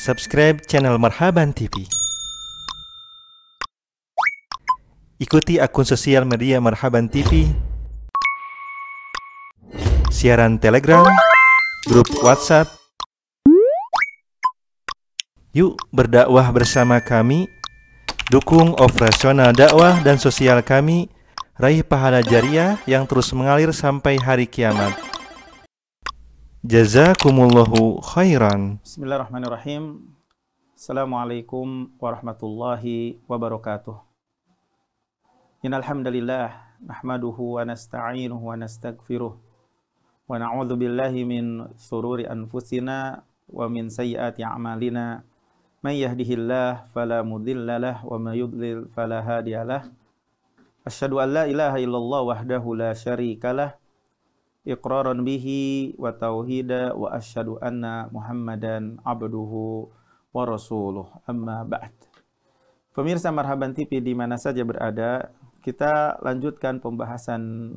Subscribe channel Marhaban TV. Ikuti akun sosial media Marhaban TV, siaran Telegram, grup WhatsApp. Yuk berdakwah bersama kami, dukung operasional dakwah dan sosial kami, raih pahala jariah yang terus mengalir sampai hari kiamat. Jazakumullahu khairan. Bismillahirrahmanirrahim. Assalamualaikum warahmatullahi wabarakatuh. Innal hamdalillah nahmaduhu wa nasta'inuhu wa nastaghfiruh wa na'udzu billahi min shururi anfusina wa min sayyiati a'malina. May yahdihillahu fala mudilla lahu wa may yudlil fala hadiyalah. Asyhadu an la ilaha illallah wahdahu la syarikalah iqraran bihi wa tauhida wa asyhadu anna Muhammadan abduhu wa rasuluh, amma ba'd. Pemirsa Marhaban TV di mana saja berada, kita lanjutkan pembahasan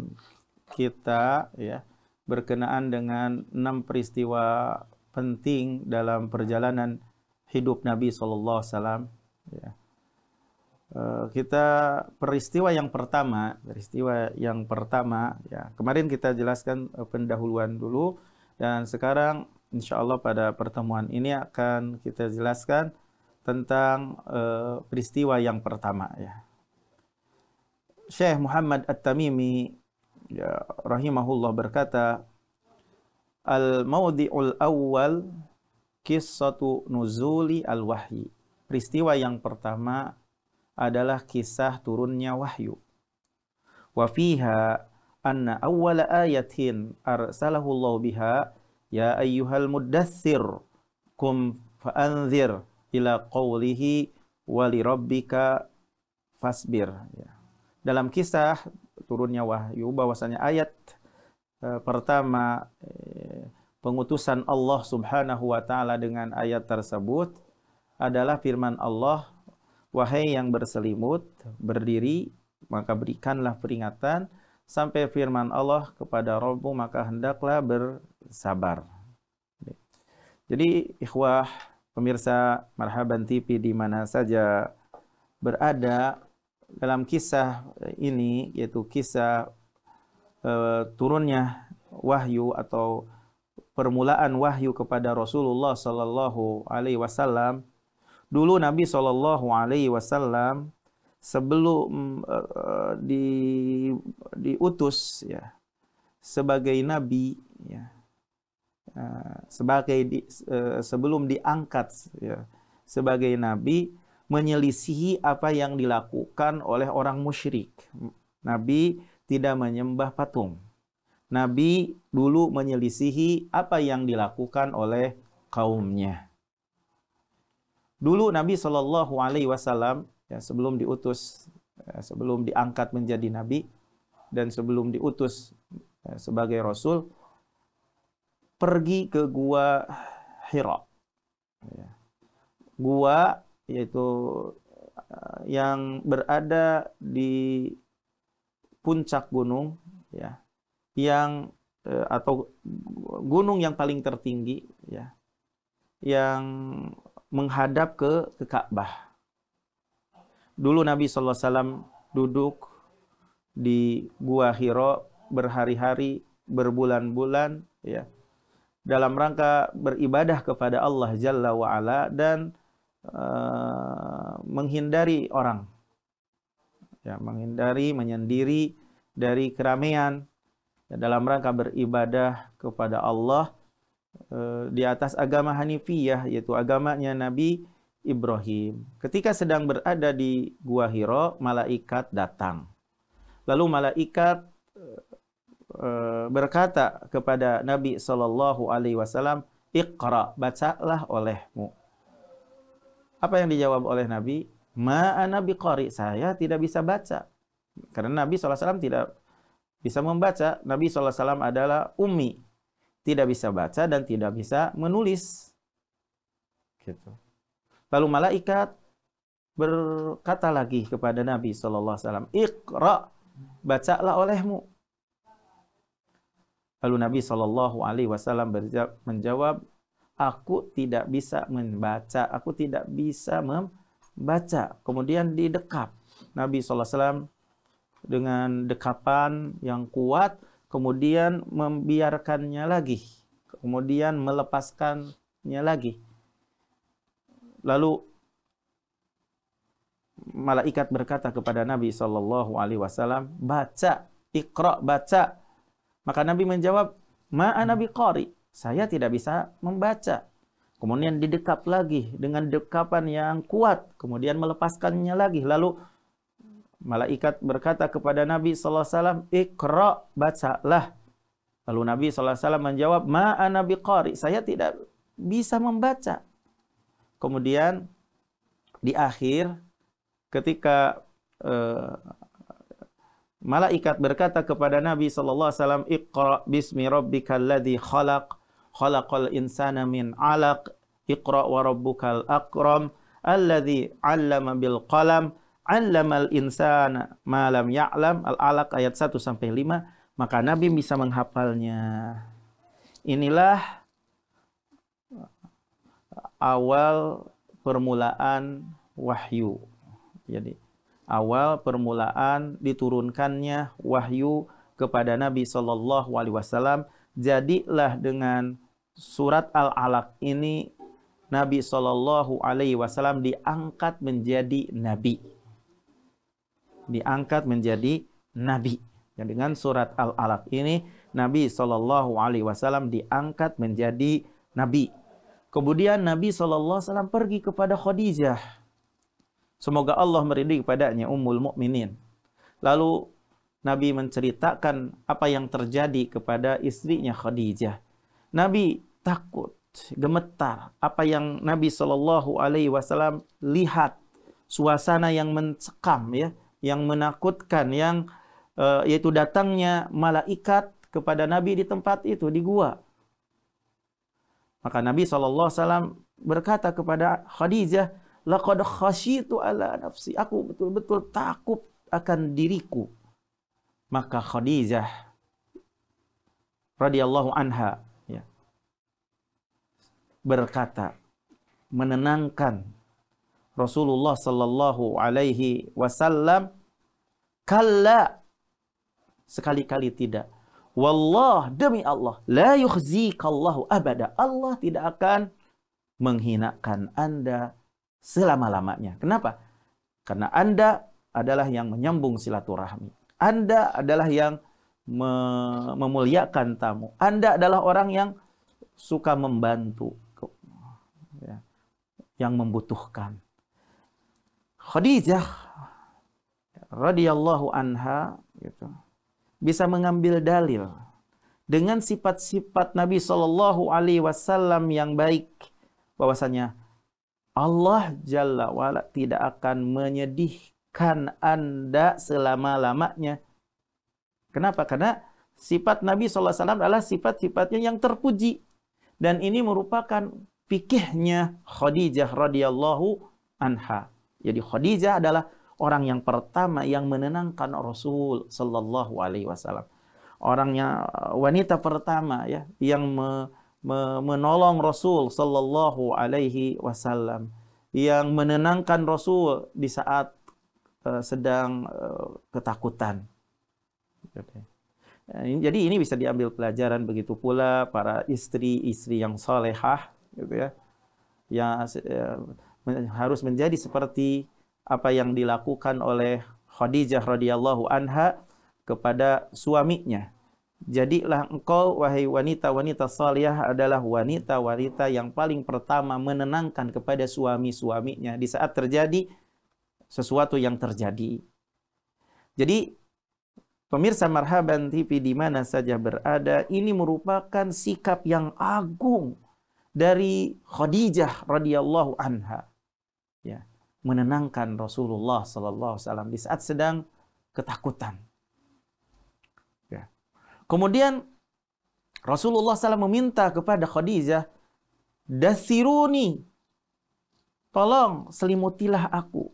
kita ya berkenaan dengan 6 peristiwa penting dalam perjalanan hidup Nabi sallallahu alaihi wasallam ya. Kita peristiwa yang pertama ya, kemarin kita jelaskan pendahuluan dulu, dan sekarang insya Allah pada pertemuan ini akan kita jelaskan tentang peristiwa yang pertama ya. Syekh Muhammad At-Tamimi ya, rahimahullah berkata, al-mawdi'ul awwal qissatu nuzuli al-wahyi. Peristiwa yang pertama adalah kisah turunnya wahyu. Wa fiha anna awwala ayatin arsalahu Allah biha ya ayyuhal muddaththir qum fa'anzir ila qawlihi wa li rabbika fasbir ya. Dalam kisah turunnya wahyu bahwasanya ayat pertama pengutusan Allah Subhanahu wa taala dengan ayat tersebut adalah firman Allah, wahai yang berselimut, berdiri, maka berikanlah peringatan, sampai firman Allah, kepada Rabbu maka hendaklah bersabar. Jadi ikhwah pemirsa Marhaban TV di mana saja berada, dalam kisah ini yaitu kisah turunnya wahyu atau permulaan wahyu kepada Rasulullah sallallahu alaihi wasallam. Dulu Nabi sallallahu alaihi wasallam sebelum diutus ya sebagai nabi ya, sebelum diangkat ya sebagai nabi, menyelisihi apa yang dilakukan oleh orang musyrik. Nabi tidak menyembah patung. Nabi dulu menyelisihi apa yang dilakukan oleh kaumnya. Dulu Nabi Shallallahu Alaihi Wasallam ya, sebelum diutus, sebelum diangkat menjadi nabi dan sebelum diutus sebagai rasul, pergi ke gua Hira. Ya. Gua yaitu yang berada di puncak gunung ya, yang atau gunung yang paling tertinggi ya, yang menghadap ke Ka'bah. Dulu Nabi sallallahu alaihi wasallam duduk di Gua Hira berhari-hari, berbulan-bulan ya, dalam rangka beribadah kepada Allah Jalla wa Ala dan menghindari orang ya, menyendiri dari keramaian ya, dalam rangka beribadah kepada Allah di atas agama Hanifiyah, yaitu agamanya Nabi Ibrahim. Ketika sedang berada di Gua Hira, malaikat datang. Lalu malaikat berkata kepada Nabi sallallahu alaihi wasallam, "Iqra, bacalah olehmu." Apa yang dijawab oleh Nabi? Ma ana biqari, saya tidak bisa baca. Karena Nabi sallallahu alaihi wasallam tidak bisa membaca. Nabi sallallahu alaihi wasallam adalah ummi, tidak bisa baca dan tidak bisa menulis. Gitu. Lalu malaikat berkata lagi kepada Nabi sallallahu alaihi wasallam, "Iqra, bacalah olehmu." Lalu Nabi sallallahu alaihi wasallam menjawab, aku tidak bisa membaca, aku tidak bisa membaca. Kemudian didekap Nabi SAW dengan dekapan yang kuat, kemudian membiarkannya lagi, kemudian melepaskannya lagi. Lalu malaikat berkata kepada Nabi SAW, baca, Iqra, baca. Maka Nabi menjawab, ma'ana biqari, saya tidak bisa membaca. Kemudian didekap lagi dengan dekapan yang kuat, kemudian melepaskannya lagi. Lalu malaikat berkata kepada Nabi SAW, Iqra, bacalah. Lalu Nabi SAW menjawab, ma'ana biqari, saya tidak bisa membaca. Kemudian di akhir, ketika malaikat berkata kepada Nabi SAW, Iqra bismi rabbikal ladzi khalaq, khalaqal insana min 'alaq, Iqra wa rabbukal akram, alladzi 'allama bil qalam, 'allamal insana ma lam ya'lam. Al-Alaq ayat 1-5. Maka Nabi bisa menghafalnya. Inilah awal permulaan wahyu. Jadi awal permulaan diturunkannya wahyu kepada Nabi SAW. Jadilah dengan surat Al-Alaq ini Nabi SAW diangkat menjadi nabi. Diangkat menjadi nabi. Dan dengan surat Al-Alaq ini Nabi SAW diangkat menjadi nabi. Kemudian Nabi SAW pergi kepada Khadijah. Semoga Allah meridai kepadanya, Ummul Mukminin. Lalu Nabi menceritakan apa yang terjadi kepada istrinya Khadijah. Nabi takut, gemetar. Apa yang Nabi SAW lihat, suasana yang mencekam, ya, yang menakutkan, yang yaitu datangnya malaikat kepada Nabi di tempat itu, di gua. Maka Nabi SAW berkata kepada Khadijah, laqad khasyitu ala nafsi, aku betul-betul takut akan diriku. Maka Khadijah radhiyallahu anha, ya, berkata, menenangkan Rasulullah sallallahu alaihi wasallam, kalla, sekali-kali tidak. Wallah, demi Allah, la yukhzikallahu abada, Allah tidak akan menghinakan Anda selama-lamanya. Kenapa? Karena Anda adalah yang menyambung silaturahmi. Anda adalah yang memuliakan tamu. Anda adalah orang yang suka membantu, ya, yang membutuhkan. Khadijah radhiyallahu anha, gitu, bisa mengambil dalil dengan sifat-sifat Nabi Shallallahu Alaihi Wasallam yang baik, bahwasanya Allah Jalla wa'ala tidak akan menyedihkan Anda selama-lamanya. Kenapa? Karena sifat Nabi Shallallahu Alaihi Wasallam adalah sifat-sifatnya yang terpuji, dan ini merupakan fikihnya Khadijah radhiyallahu anha. Jadi Khadijah adalah orang yang pertama yang menenangkan Rasul Sallallahu Alaihi Wasallam. Orangnya wanita pertama, ya, yang menolong Rasul Sallallahu Alaihi Wasallam, yang menenangkan Rasul di saat sedang ketakutan. Jadi ini bisa diambil pelajaran, begitu pula para istri-istri yang solehah, gitu ya, yang harus menjadi seperti apa yang dilakukan oleh Khadijah radhiyallahu anha kepada suaminya. Jadilah engkau, wahai wanita-wanita salihah, adalah wanita-wanita yang paling pertama menenangkan kepada suami-suaminya di saat terjadi sesuatu yang terjadi. Jadi, pemirsa Marhaban TV di mana saja berada, ini merupakan sikap yang agung dari Khadijah radhiyallahu anha, ya, menenangkan Rasulullah sallallahu alaihi wasallam di saat sedang ketakutan. Ya. Kemudian Rasulullah SAW meminta kepada Khadijah, dathiruni, tolong selimutilah aku,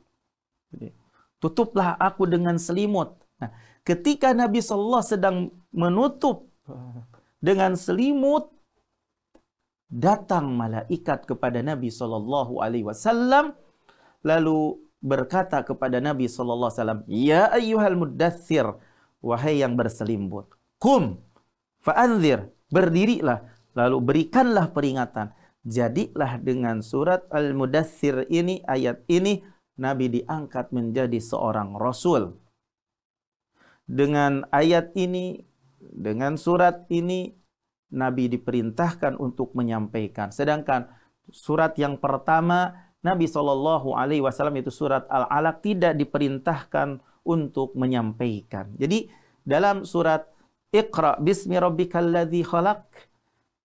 tutuplah aku dengan selimut. Nah, ketika Nabi sallallahu sedang menutup dengan selimut, datang malaikat kepada Nabi Shallallahu Alaihi Wasallam lalu berkata kepada Nabi Shallallahu Alaihi Wasallam, ya ayyuhal muddathir, wahai yang berselimut, kum fa'anzir, berdirilah, lalu berikanlah peringatan. Jadilah dengan surat Al-Mudaththir ini, ayat ini, Nabi diangkat menjadi seorang Rasul. Dengan ayat ini, dengan surat ini, Nabi diperintahkan untuk menyampaikan. Sedangkan surat yang pertama, Nabi SAW itu surat Al-Alaq, tidak diperintahkan untuk menyampaikan. Jadi dalam surat Iqra bismi rabbikal ladzi khalaq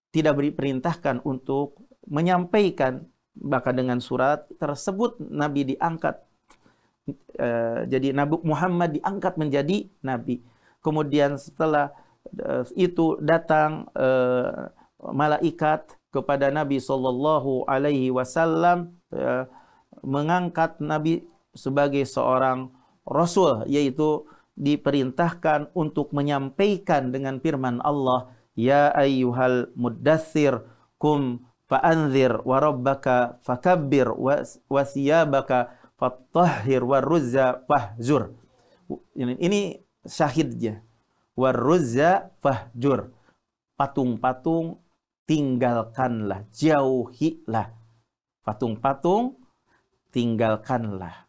tidak diperintahkan untuk menyampaikan. Bahkan dengan surat tersebut Nabi diangkat. Jadi Nabi Muhammad diangkat menjadi Nabi. Kemudian setelah itu datang malaikat kepada Nabi Sallallahu Alaihi Wasallam mengangkat Nabi sebagai seorang Rasul, yaitu diperintahkan untuk menyampaikan dengan firman Allah, ya ayyuhal muddaththir kum fa'anzir wa rabbaka fakabbir wa thiyabaka fattahhir warruzza fahjur. Ini syahidnya. Warruzza fahjur. Patung-patung tinggalkanlah, jauhilah. Patung-patung tinggalkanlah,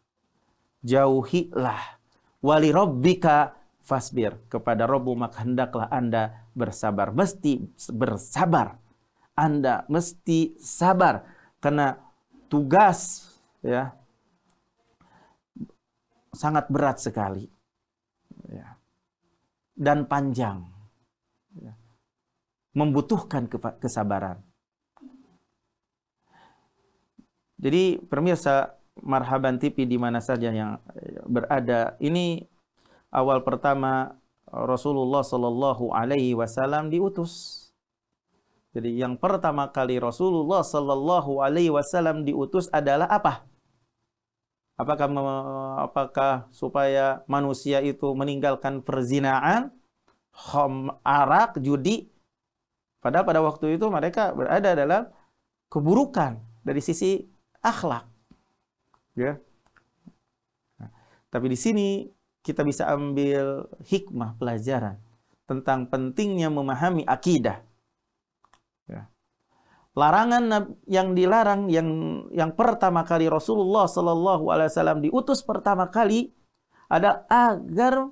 jauhilah. Wali rabbika fasbir, kepada Rabbu maka hendaklah Anda bersabar. Mesti bersabar. Anda mesti sabar karena tugas ya sangat berat sekali ya, dan panjang ya, membutuhkan kesabaran. Jadi pemirsa Marhaban TV di mana saja yang berada, ini awal pertama Rasulullah Sallallahu Alaihi Wasallam diutus. Jadi yang pertama kali Rasulullah Sallallahu Alaihi Wasallam diutus adalah apa? Apakah supaya manusia itu meninggalkan perzinaan, arak, judi? Padahal pada waktu itu mereka berada dalam keburukan dari sisi akhlak. Ya. Nah, tapi di sini kita bisa ambil hikmah pelajaran tentang pentingnya memahami akidah. Ya. Larangan yang dilarang yang pertama kali Rasulullah Sallallahu Alaihi Wasallam diutus pertama kali adalah agar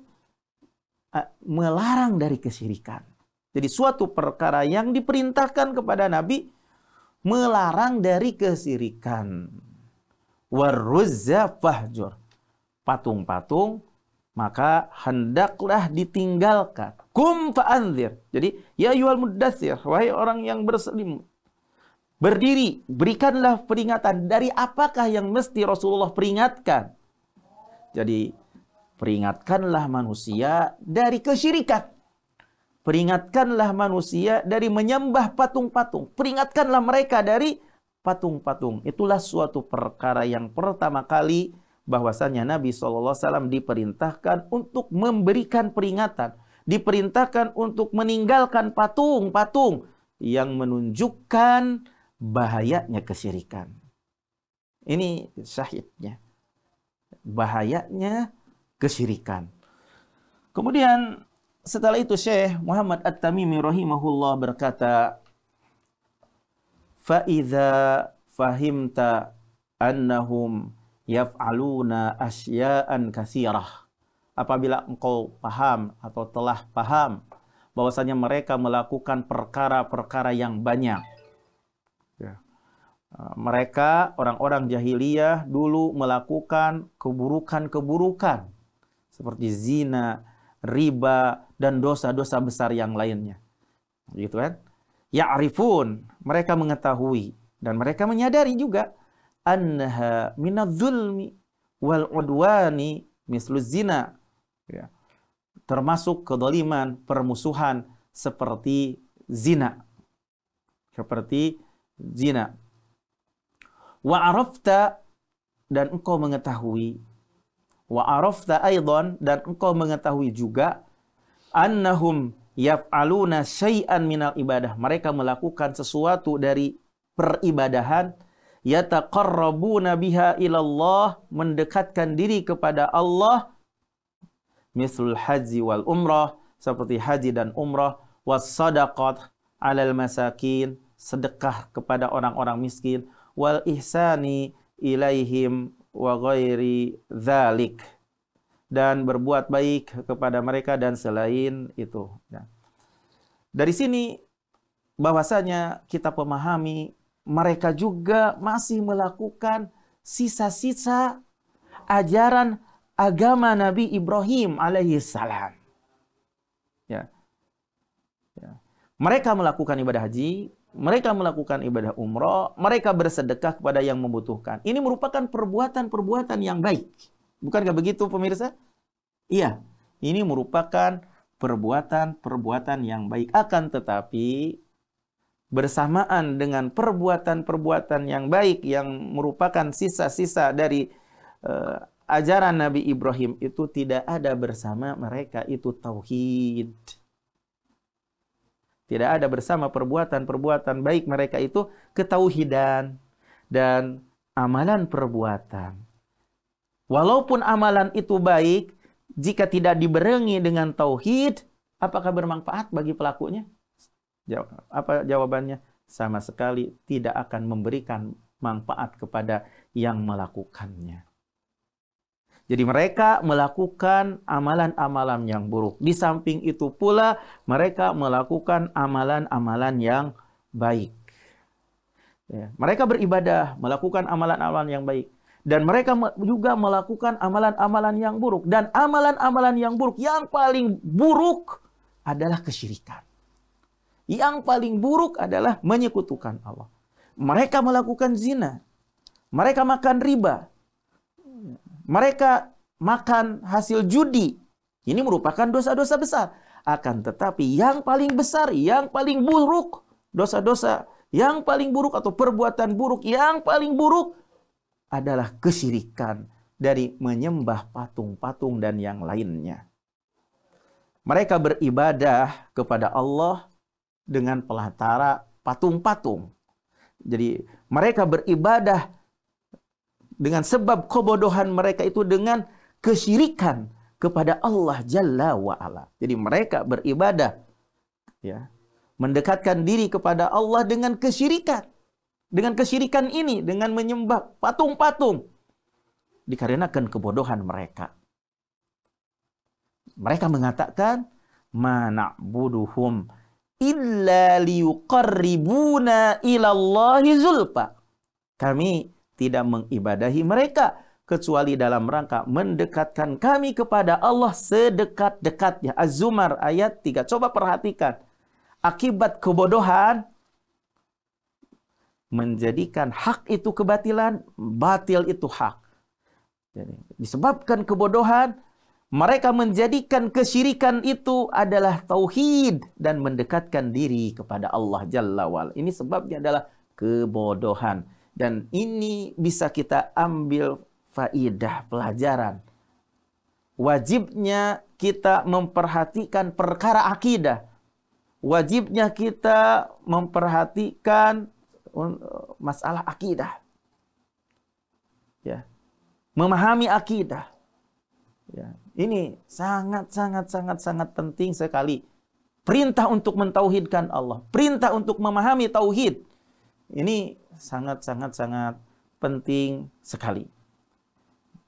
melarang dari kesyirikan. Jadi suatu perkara yang diperintahkan kepada Nabi melarang dari kesyirikan. Warruzza fahjur, patung-patung maka hendaklah ditinggalkan. Kum fa'anzir. Jadi ya ayyuhal muddaththir, wahai orang yang berselimut, berdiri, berikanlah peringatan. Dari apakah yang mesti Rasulullah peringatkan? Jadi peringatkanlah manusia dari kesyirikan. Peringatkanlah manusia dari menyembah patung-patung. Peringatkanlah mereka dari patung-patung. Itulah suatu perkara yang pertama kali bahwasanya Nabi SAW diperintahkan untuk memberikan peringatan. Diperintahkan untuk meninggalkan patung-patung yang menunjukkan bahayanya kesyirikan. Ini syahidnya. Bahayanya kesyirikan. Kemudian setelah itu Syekh Muhammad At-Tamimi rahimahullah berkata, فَإِذَا فَهِمْتَ أَنَّهُمْ يَفْعَلُونَ أَشْيَاءً كَثِيرَةً. Apabila engkau paham atau telah paham bahwasanya mereka melakukan perkara-perkara yang banyak. Ya. Mereka, orang-orang jahiliyah dulu melakukan keburukan-keburukan seperti zina, riba, dan dosa-dosa besar yang lainnya. Gitu kan? Ya'rifun, mereka mengetahui dan mereka menyadari juga annaha minadz-zulmi wal udwani mislu zina. Ya. Termasuk kezaliman, permusuhan seperti zina. Seperti zina. Wa arafta, dan engkau mengetahui, wa arafta aidan, dan engkau mengetahui juga annahum yaf'aluna syai'an minal ibadah. Mereka melakukan sesuatu dari peribadahan, yataqarrabuna biha ilallah, mendekatkan diri kepada Allah, mislul haji wal umrah, seperti haji dan umrah, was sadaqat alal masakin, sedekah kepada orang-orang miskin, wal ihsani ilaihim wa ghairi dzalik, dan berbuat baik kepada mereka dan selain itu. Dari sini bahwasanya kita memahami mereka juga masih melakukan sisa-sisa ajaran agama Nabi Ibrahim alaihissalam. Ya. Mereka melakukan ibadah haji, mereka melakukan ibadah umrah, mereka bersedekah kepada yang membutuhkan. Ini merupakan perbuatan-perbuatan yang baik. Bukankah begitu, pemirsa? Iya, ini merupakan perbuatan-perbuatan yang baik. Akan tetapi, bersamaan dengan perbuatan-perbuatan yang baik yang merupakan sisa-sisa dari ajaran Nabi Ibrahim itu, tidak ada bersama mereka itu tauhid. Tidak ada bersama perbuatan-perbuatan baik mereka itu ketauhidan dan amalan perbuatan. Walaupun amalan itu baik, jika tidak dibarengi dengan tauhid, apakah bermanfaat bagi pelakunya? Apa jawabannya? Sama sekali tidak akan memberikan manfaat kepada yang melakukannya. Jadi mereka melakukan amalan-amalan yang buruk. Di samping itu pula mereka melakukan amalan-amalan yang baik. Ya, mereka beribadah, melakukan amalan-amalan yang baik. Dan mereka juga melakukan amalan-amalan yang buruk. Dan amalan-amalan yang buruk, yang paling buruk adalah kesyirikan. Yang paling buruk adalah menyekutukan Allah. Mereka melakukan zina. Mereka makan riba. Mereka makan hasil judi. Ini merupakan dosa-dosa besar. Akan tetapi yang paling besar, yang paling buruk, dosa-dosa yang paling buruk atau perbuatan buruk yang paling buruk adalah kesyirikan dari menyembah patung-patung dan yang lainnya. Mereka beribadah kepada Allah dengan pelantara patung-patung. Jadi mereka beribadah dengan sebab kebodohan mereka itu dengan kesyirikan kepada Allah Jalla wa'ala. Jadi mereka beribadah, ya, mendekatkan diri kepada Allah dengan kesyirikan. Dengan kesyirikan ini, dengan menyembah patung-patung, dikarenakan kebodohan mereka. Mereka mengatakan, ma na'buduhum illa liyuqarribuna ilallahi zulfa. Kami tidak mengibadahi mereka kecuali dalam rangka mendekatkan kami kepada Allah sedekat-dekatnya. Az-Zumar ayat 3. Coba perhatikan. Akibat kebodohan menjadikan hak itu kebatilan, batil itu hak. Jadi, disebabkan kebodohan, mereka menjadikan kesyirikan itu adalah tauhid dan mendekatkan diri kepada Allah Jalla wa'ala. Ini sebabnya adalah kebodohan. Dan ini bisa kita ambil faidah pelajaran. Wajibnya kita memperhatikan perkara akidah. Wajibnya kita memperhatikan masalah akidah. Ya. Memahami akidah. Ya. Ini sangat penting sekali. Perintah untuk mentauhidkan Allah. Perintah untuk memahami tauhid. Ini sangat penting sekali.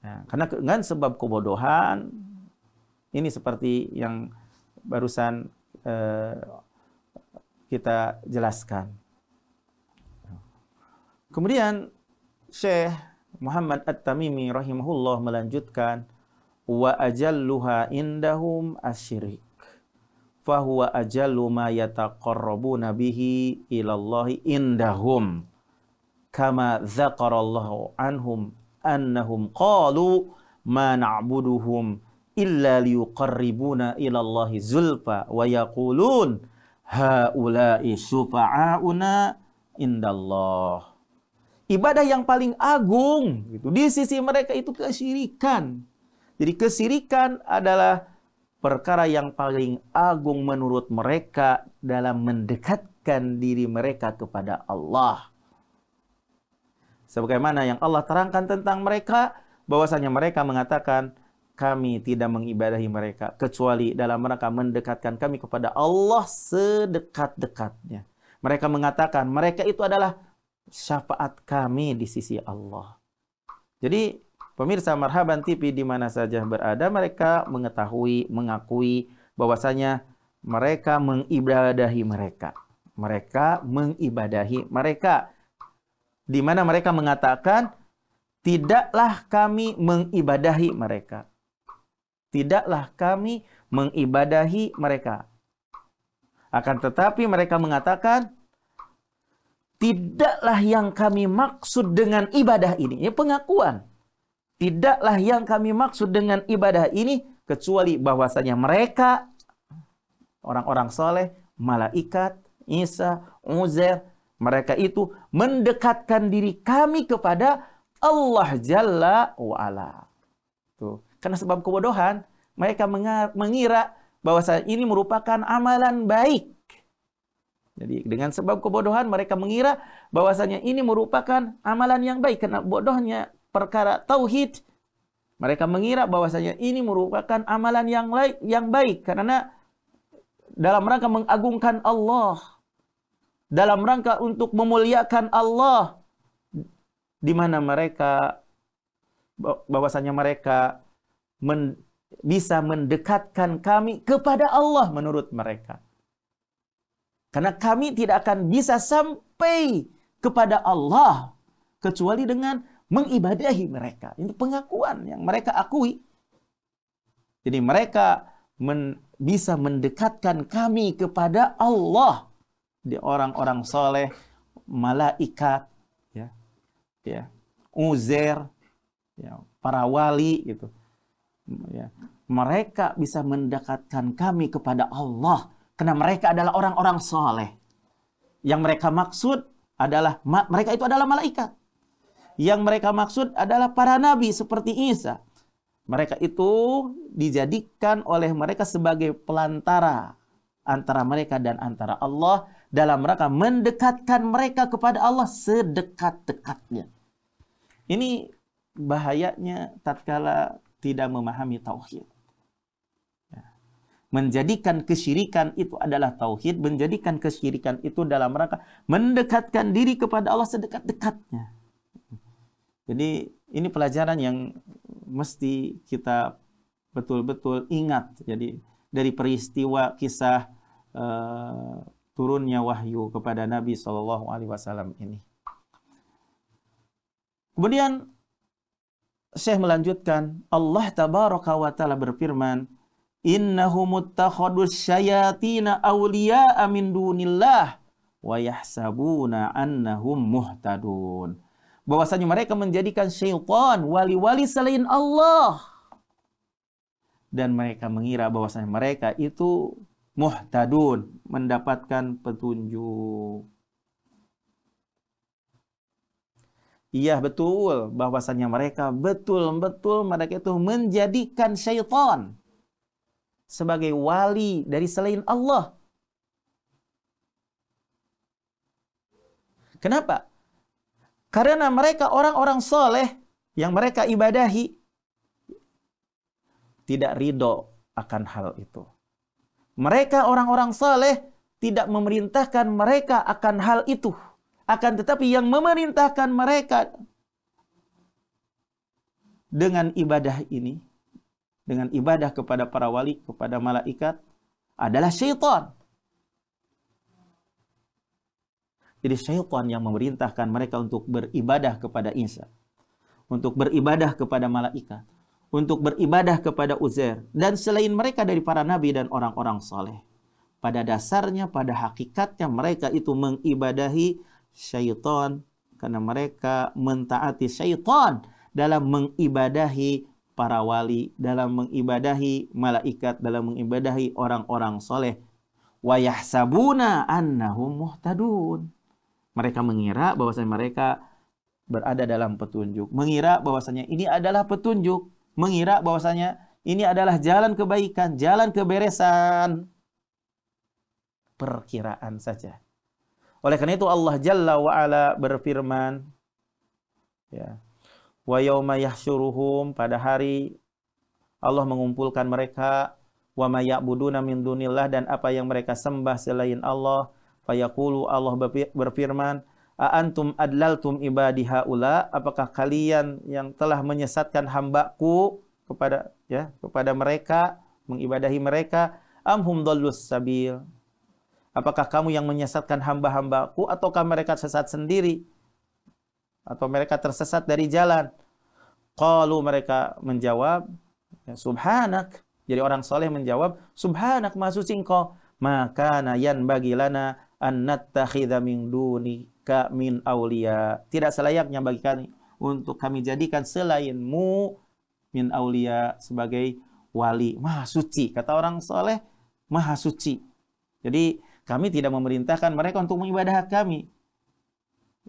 Nah, karena dengan sebab kebodohan, ini seperti yang barusan kita jelaskan. Kemudian Syekh Muhammad At-Tamimi rahimahullah melanjutkan, wa ajalluha indahum asyirik, fahuwa ajallu ma yataqarrabuna bihi ilallahi indahum, kama dzakarallahu anhum annahum qalu ma na'buduhum illa liyuqarribuna ilallahi zulfa wa yaqulun haula'i syufa'auna indallah. Ibadah yang paling agung gitu, di sisi mereka itu kesyirikan. Jadi kesyirikan adalah perkara yang paling agung menurut mereka dalam mendekatkan diri mereka kepada Allah. Sebagaimana yang Allah terangkan tentang mereka, bahwasanya mereka mengatakan, kami tidak mengibadahi mereka kecuali dalam rangka mendekatkan kami kepada Allah sedekat-dekatnya. Mereka mengatakan mereka itu adalah syafaat kami di sisi Allah. Jadi pemirsa Marhaban TV di mana saja berada, mereka mengetahui, mengakui bahwasanya mereka mengibadahi mereka. Mereka mengibadahi mereka. Di mana mereka mengatakan, tidaklah kami mengibadahi mereka. Tidaklah kami mengibadahi mereka. Akan tetapi mereka mengatakan, tidaklah yang kami maksud dengan ibadah ini. Ini pengakuan. Tidaklah yang kami maksud dengan ibadah ini, kecuali bahwasanya mereka, orang-orang soleh, malaikat, Isa, Uzair, mereka itu mendekatkan diri kami kepada Allah Jalla wa'ala. Tuh. Karena sebab kebodohan, mereka mengira bahwa ini merupakan amalan baik. Jadi dengan sebab kebodohan mereka mengira bahwasanya ini merupakan amalan yang baik. Karena bodohnya perkara tauhid, mereka mengira bahwasanya ini merupakan amalan yang baik. Karena dalam rangka mengagungkan Allah, dalam rangka untuk memuliakan Allah, di mana mereka bahwasanya mereka bisa mendekatkan kami kepada Allah menurut mereka. Karena kami tidak akan bisa sampai kepada Allah kecuali dengan mengibadahi mereka. Ini pengakuan yang mereka akui. Jadi mereka bisa mendekatkan kami kepada Allah. Di orang-orang soleh, malaikat, Uzair, para wali gitu. Ya. Mereka bisa mendekatkan kami kepada Allah karena mereka adalah orang-orang soleh. Yang mereka maksud adalah mereka itu adalah malaikat. Yang mereka maksud adalah para nabi seperti Isa. Mereka itu dijadikan oleh mereka sebagai pelantara antara mereka dan antara Allah dalam rangka mendekatkan mereka kepada Allah sedekat-dekatnya. Ini bahayanya tatkala tidak memahami tauhid. Menjadikan kesyirikan itu adalah tauhid, menjadikan kesyirikan itu dalam rangka mendekatkan diri kepada Allah sedekat-dekatnya. Jadi ini pelajaran yang mesti kita betul-betul ingat. Jadi dari peristiwa kisah turunnya wahyu kepada Nabi SAW ini. Kemudian Syekh melanjutkan, Allah tabaraka wa ta'ala berfirman, innahum ittakhadus syayatina awliya'a min dunillah wa yahsabuna annahum muhtadun. Bahwasanya mereka menjadikan syaitan wali-wali selain Allah dan mereka mengira bahwasanya mereka itu muhtadun, mendapatkan petunjuk. Iya betul, bahwasanya mereka betul-betul mereka itu menjadikan syaitan sebagai wali dari selain Allah. Kenapa? Karena mereka orang-orang soleh yang mereka ibadahi tidak ridho akan hal itu. Mereka orang-orang soleh tidak memerintahkan mereka akan hal itu. Akan tetapi yang memerintahkan mereka dengan ibadah ini, dengan ibadah kepada para wali, kepada malaikat, adalah syaitan. Jadi syaitan yang memerintahkan mereka untuk beribadah kepada Isa, untuk beribadah kepada malaikat, untuk beribadah kepada Uzair, dan selain mereka dari para nabi dan orang-orang saleh. Pada dasarnya, pada hakikatnya mereka itu mengibadahi syaitan karena mereka mentaati syaitan dalam mengibadahi para wali, dalam mengibadahi malaikat, dalam mengibadahi orang-orang soleh. Wa yahsabuna annahum muhtadun. Mereka mengira bahwasanya mereka berada dalam petunjuk, mengira bahwasanya ini adalah petunjuk, mengira bahwasanya Ini adalah jalan kebaikan, jalan keberesan. Perkiraan saja. Oleh karena itu Allah Jalla wa Ala berfirman, ya, wa yauma yahsyuruhum, pada hari Allah mengumpulkan mereka, wa ma ya'buduna min dunillah, dan apa yang mereka sembah selain Allah, fayaqulu, Allah berfirman, a antum adlaltum ibadi haula, apakah kalian yang telah menyesatkan hambaku kepada mereka, mengibadahi mereka, amhum dhallus sabil, apakah kamu yang menyesatkan hamba-hambaku, ataukah mereka sesat sendiri, atau mereka tersesat dari jalan? Qalu, mereka menjawab, ya, subhanak. Jadi orang soleh menjawab, subhanak, maha suci engkau, maka nayan bagi lana an nattakhidha min dunika min aulia, tidak selayaknya bagi kami untuk kami jadikan selainmu min aulia, sebagai wali. Maha suci, kata orang soleh, maha suci. Jadi kami tidak memerintahkan mereka untuk mengibadah kami.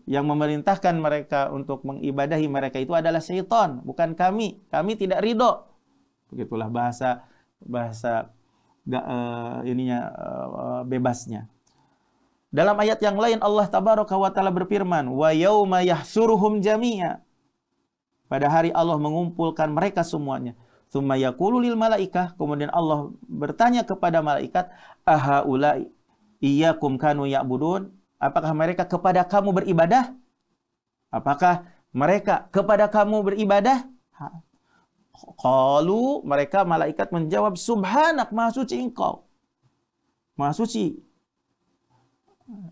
Yang memerintahkan mereka untuk mengibadahi mereka itu adalah syaitan, bukan kami. Kami tidak ridho. Begitulah bahasa bebasnya. Dalam ayat yang lain Allah tabaraka wa taala berfirman, wa yauma yahsyuruhum jami'a, pada hari Allah mengumpulkan mereka semuanya. Tsumma yaqulu lil malaikah, kemudian Allah bertanya kepada malaikat, ahaula'i iyyakum kanu ya'budun, apakah mereka kepada kamu beribadah? Apakah mereka kepada kamu beribadah? Qalu, mereka malaikat menjawab, subhanak, maha suci engkau. Maha suci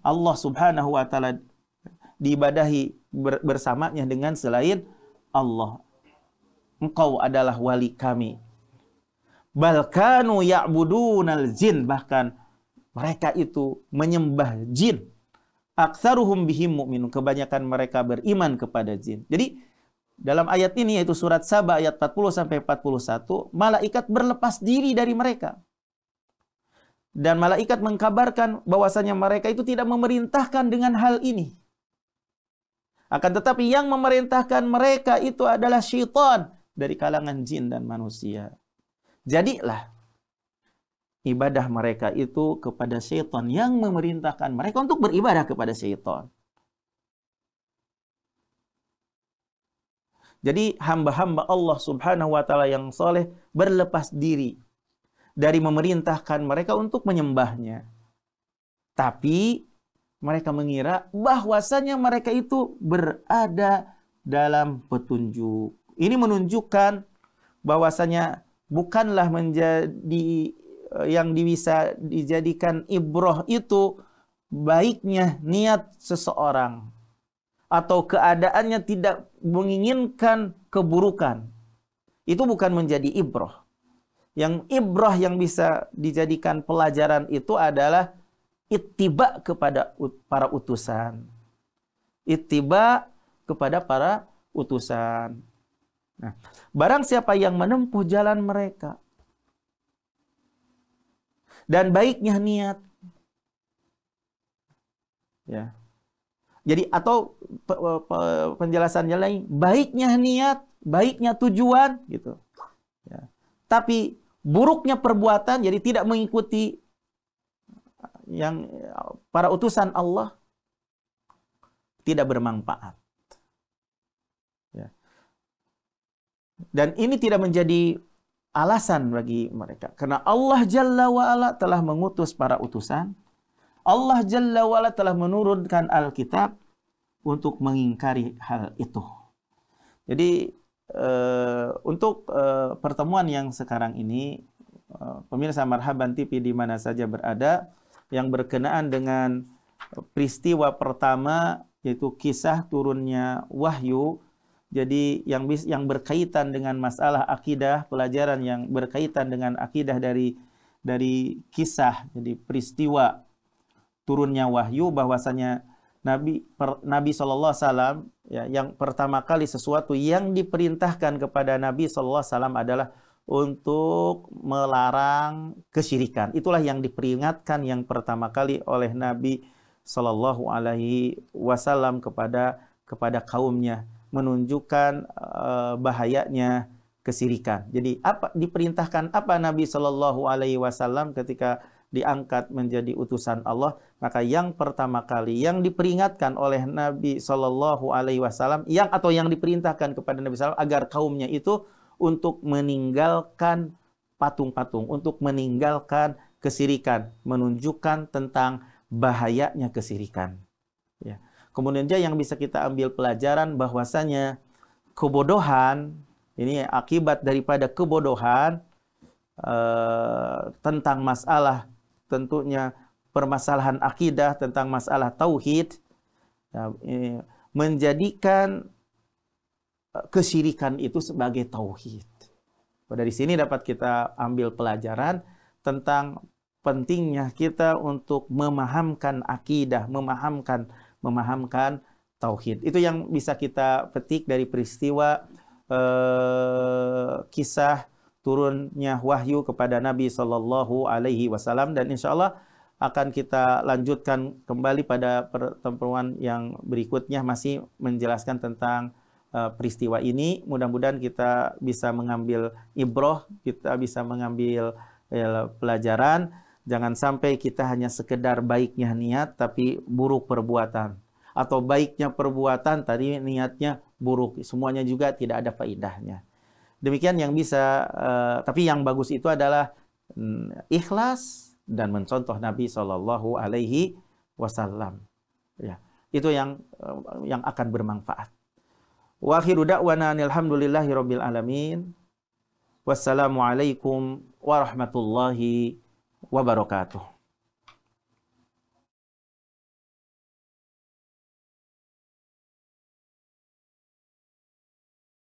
Allah subhanahu wa ta'ala diibadahi bersamanya dengan selain Allah. Engkau adalah wali kami. Bal kanu ya'budunal jin, bahkan mereka itu menyembah jin. Aktsaruhum bihim mu'minun, kebanyakan mereka beriman kepada jin. Jadi dalam ayat ini, yaitu surat Saba ayat 40 sampai 41, malaikat berlepas diri dari mereka. Dan malaikat mengkabarkan bahwasanya mereka itu tidak memerintahkan dengan hal ini. Akan tetapi yang memerintahkan mereka itu adalah syaitan dari kalangan jin dan manusia. Jadilah ibadah mereka itu kepada syaitan, yang memerintahkan mereka untuk beribadah kepada syaitan. Jadi hamba-hamba Allah subhanahu wa ta'ala yang soleh berlepas diri dari memerintahkan mereka untuk menyembahnya. Tapi mereka mengira bahwasanya mereka itu berada dalam petunjuk. Ini menunjukkan bahwasanya bukanlah menjadi yang bisa dijadikan ibrah itu baiknya niat seseorang, atau keadaannya tidak menginginkan keburukan. Itu bukan menjadi ibrah. Yang ibrah yang bisa dijadikan pelajaran itu adalah ittiba kepada para utusan. Ittiba kepada para utusan. Nah, barang siapa yang menempuh jalan mereka dan baiknya niat, ya. Jadi, atau penjelasannya lain, baiknya niat, baiknya tujuan, gitu. Ya. Tapi buruknya perbuatan, jadi tidak mengikuti yang para utusan Allah, tidak bermanfaat. Ya. Dan ini tidak menjadi alasan bagi mereka, karena Allah Jalla wa'ala telah mengutus para utusan. Allah Jalla wa'ala telah menurunkan Alkitab untuk mengingkari hal itu. Jadi untuk pertemuan yang sekarang ini, pemirsa Marhaban TV di mana saja berada, yang berkenaan dengan peristiwa pertama, yaitu kisah turunnya wahyu. Jadi yang berkaitan dengan masalah akidah, pelajaran yang berkaitan dengan akidah dari kisah, jadi peristiwa turunnya wahyu, bahwasanya Nabi sallallahu alaihi wasallam, ya, yang pertama kali sesuatu yang diperintahkan kepada Nabi sallallahu alaihi wasallam adalah untuk melarang kesyirikan. Itulah yang diperingatkan yang pertama kali oleh Nabi sallallahu alaihi wasallam kepada kaumnya, menunjukkan bahayanya kesirikan. Jadi apa diperintahkan apa Nabi Shallallahu Alaihi Wasallam ketika diangkat menjadi utusan Allah? Maka yang pertama kali yang diperingatkan oleh Nabi Shallallahu Alaihi Wasallam yang diperintahkan kepada Nabi SAW agar kaumnya itu untuk meninggalkan patung-patung, untuk meninggalkan kesirikan, menunjukkan tentang bahayanya kesirikan. Ya. Kemudian yang bisa kita ambil pelajaran bahwasanya kebodohan, ini akibat daripada kebodohan tentang masalah tentunya permasalahan akidah, tentang masalah tauhid, menjadikan kesyirikan itu sebagai tauhid. Dari sini dapat kita ambil pelajaran tentang pentingnya kita untuk memahamkan akidah, memahamkan tauhid. Itu yang bisa kita petik dari peristiwa kisah turunnya wahyu kepada Nabi Shallallahu Alaihi Wasallam, dan insya Allah akan kita lanjutkan kembali pada pertemuan yang berikutnya masih menjelaskan tentang peristiwa ini. Mudah-mudahan kita bisa mengambil ibroh, kita bisa mengambil pelajaran. Jangan sampai kita hanya sekedar baiknya niat tapi buruk perbuatan, atau baiknya perbuatan tadi niatnya buruk, semuanya juga tidak ada faedahnya. Demikian yang bisa, tapi yang bagus itu adalah ikhlas dan mencontoh Nabi Shallallahu Alaihi Wasallam. Ya, itu yang akan bermanfaat. Wa akhiru da'wana alhamdulillahi rabbil alamin. Wassalamualaikum warahmatullahi wabarakatuh.